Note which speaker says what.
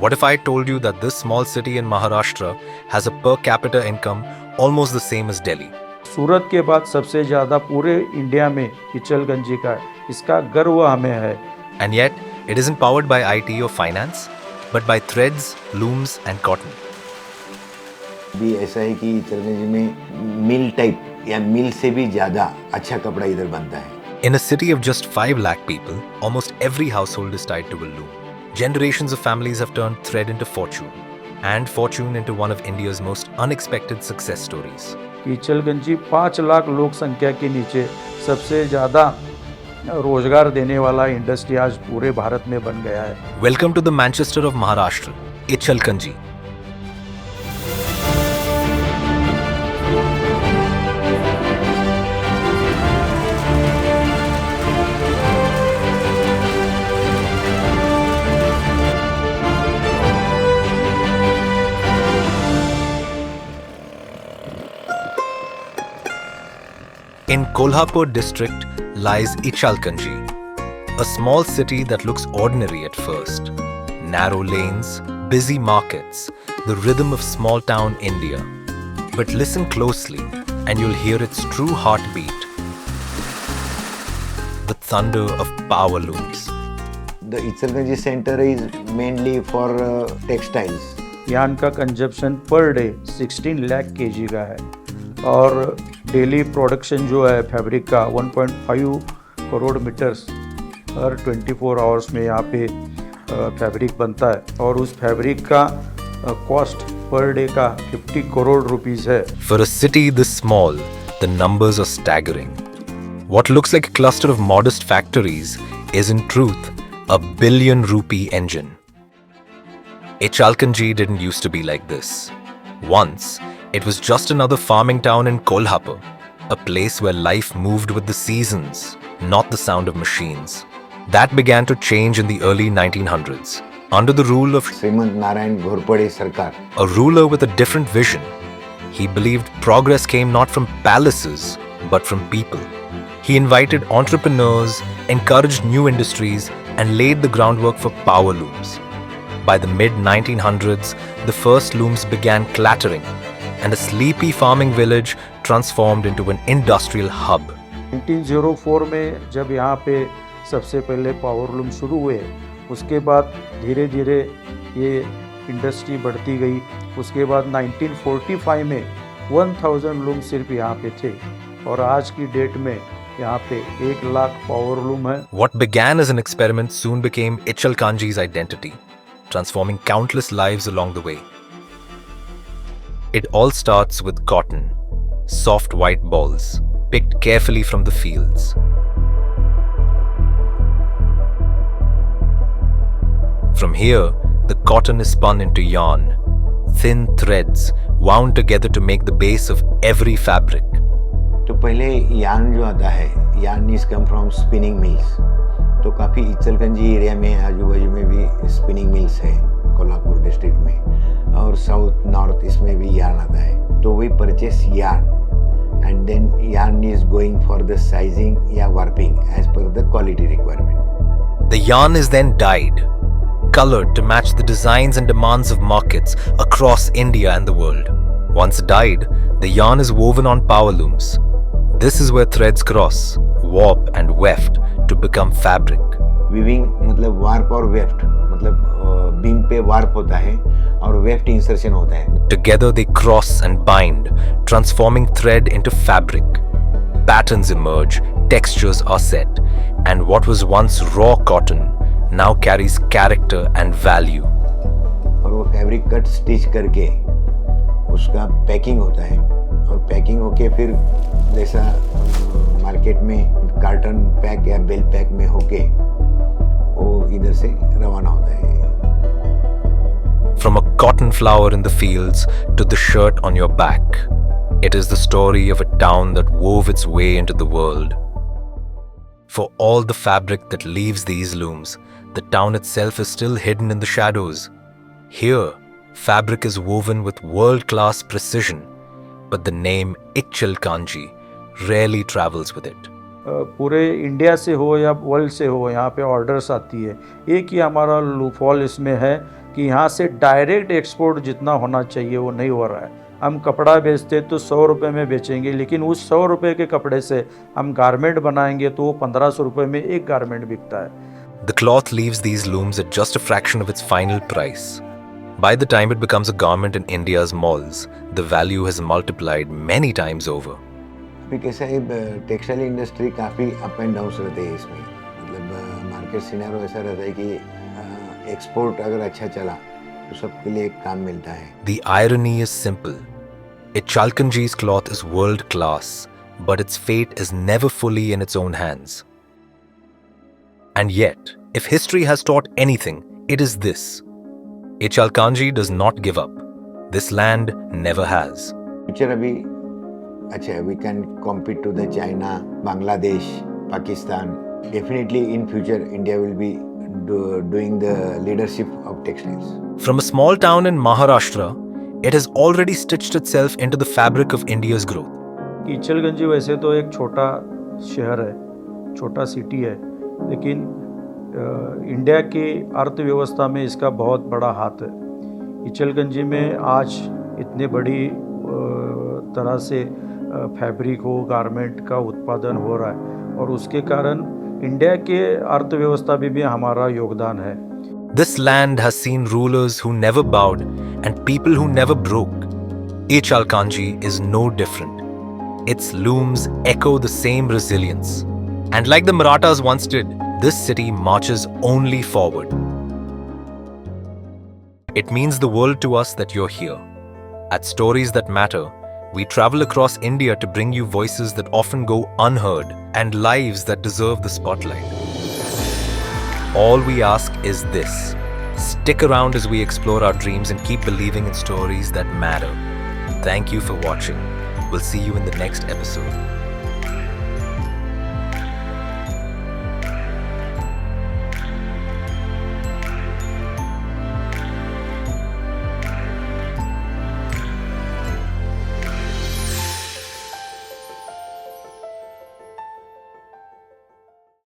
Speaker 1: What if I told you that this small city in Maharashtra has a per capita income almost the same as Delhi?
Speaker 2: सूरत के बाद सबसे ज़्यादा पूरे India में इचलगंजी का है, इसका गर्व हमें है।
Speaker 1: And yet, it isn't powered by IT or finance, but by threads, looms, and cotton.
Speaker 3: भी ऐसा है कि इचलगंज में मिल टाइप या मिल से भी ज़्यादा अच्छा कपड़ा इधर बनता है।
Speaker 1: In a city of just 5 lakh people, almost every household is tied to a loom. Generations of families have turned thread into fortune, and fortune into one of India's most unexpected success stories.
Speaker 2: Ichalkaranji 5 lakh लोक संख्या के नीचे सबसे ज़्यादा रोजगार देने वाला industry आज पूरे भारत में बन गया है।
Speaker 1: Welcome to the Manchester of Maharashtra, Ichalkanji. In Kolhapur district lies Ichalkanji, a small city that looks ordinary at first. Narrow lanes, busy markets, the rhythm of small town India. But listen closely and you'll hear its true heartbeat. The thunder of power looms.
Speaker 3: The Ichalganji center is mainly for textiles.
Speaker 2: यहाँ का consumption per day 16 lakh KG का है और daily production जो है fabric का 1.5 crore metres हर 24 hours में यहाँ पे फैब्रिक बनता है और उस फैब्रिक का कॉस्ट पर डे का 50 करोड़ रुपीस है।
Speaker 1: For a city this small, the numbers are staggering. What looks like a cluster of modest factories is in truth a billion rupee engine. Ichalkanji didn't used to be like this. Once, it was just another farming town in Kolhapur, a place where life moved with the seasons, not the sound of machines. That began to change in the early 1900s, under the rule of
Speaker 3: श्रीमंत नारायण घोरपड़े सरकार,
Speaker 1: a ruler with a different vision. He believed progress came not from palaces, but from people. He invited entrepreneurs, encouraged new industries, and laid the groundwork for power looms. By the mid-1900s, the first looms began clattering, and a sleepy farming village transformed into an industrial hub.
Speaker 2: 1904 में जब यहाँ पे सबसे पहले power loom शुरू हुए, उसके बाद धीरे धीरे ये इंडस्ट्री बढ़ती गई। उसके बाद 1945 में 1000 लूम सिर्फ यहाँ पे थे और आज की डेट में यहाँ पे 1 लाख पावर लूम है।
Speaker 1: What began as an experiment soon became Ichalkanji's identity, transforming countless lives along the way. It all starts with cotton, soft white balls, picked carefully from the fields. From here, the cotton is spun into yarn, thin threads wound together to make the base of every fabric.
Speaker 3: तो पहले yarn जो आता है, yarn is come from spinning mills. तो काफ़ी इचलकंजी area में आजू बाजू में भी स्पिनिंग मिल्स है, कोल्हापुर डिस्ट्रिक्ट में, और साउथ नॉर्थ इसमें भी यार्न आता है। तो we purchase yarn and then yarn is going for the sizing या warping as per the quality requirement.
Speaker 1: The yarn is then dyed, colored to match the designs and demands of markets across India and the world. Once dyed, the yarn is woven on power looms. This is where threads cross, warp and weft to become fabric.
Speaker 3: Weaving मतलब warp और weft, मतलब beam पे warp होता है और weft insertion होता है।
Speaker 1: Together they cross and bind, transforming thread into fabric. Patterns emerge, textures are set, and what was once raw cotton now carries character and value.
Speaker 3: और वो फैब्रिक कट स्टिच करके उसका packing होता है और packing होके फिर जैसा मार्केट में कार्टन पैक या बेल पैक में होके वो इधर से रवाना होता है।
Speaker 1: From a cotton flower in the fields to the shirt on your back, it is the story of a town that wove its way into the world. For all the fabric that leaves these looms, the town itself is still hidden in the shadows. Here, fabric is woven with world-class precision, but the name Ichalkanji rarely travels with it.
Speaker 2: पूरे India से हो या world से हो, यहाँ पे orders आती है। एक ही हमारा लूफॉल इसमें है कि यहाँ से डायरेक्ट एक्सपोर्ट जितना होना चाहिए वो नहीं हो रहा है। हम कपड़ा बेचते तो 100 रुपये में बेचेंगे, लेकिन उस 100 रुपये के कपड़े से हम गारमेंट बनाएंगे तो वो 1500 रुपये में एक गारमेंट बिकता है।
Speaker 1: The cloth leaves these looms at just a fraction of its final price. By the time it becomes a garment in India's malls, the value has multiplied many times over.
Speaker 3: अभी कैसा है, textile industry काफ़ी up and down रहते हैं इसमें। मतलब market scenario ऐसा रहता है कि एक्सपोर्ट अगर अच्छा चला तो सबके लिए एक काम मिलता है।
Speaker 1: The irony is simple. Ichalkanji's cloth is world class, but its fate is never fully in its own hands. And yet, if history has taught anything, it is this. Ichalkanji does not give up. This land never has.
Speaker 3: Future अभी अच्छा है, we can compete to the China, Bangladesh, Pakistan. Definitely in future India will be doing the leadership of textiles.
Speaker 1: From a small town in Maharashtra, it has already stitched itself into the fabric of India's growth.
Speaker 2: Ichalkaranji वैसे तो एक छोटा शहर है, छोटा city है, लेकिन India की अर्थव्यवस्था में इसका बहुत बड़ा हाथ है। इचलगंजी में आज इतने बड़ी तरह से फैब्रिक हो, गारमेंट का उत्पादन हो रहा है, और उसके कारण इंडिया के अर्थव्यवस्था में भी हमारा योगदान है।
Speaker 1: This land has seen rulers who never bowed and people who never broke. Ichalkanji is no different. Its looms echo the same resilience. And like the Marathas once did, this city marches only forward. It means the world to us that you're here. At Stories That Matter, we travel across India to bring you voices that often go unheard and lives that deserve the spotlight. All we ask is this: stick around as we explore our dreams and keep believing in stories that matter. Thank you for watching. We'll see you in the next episode.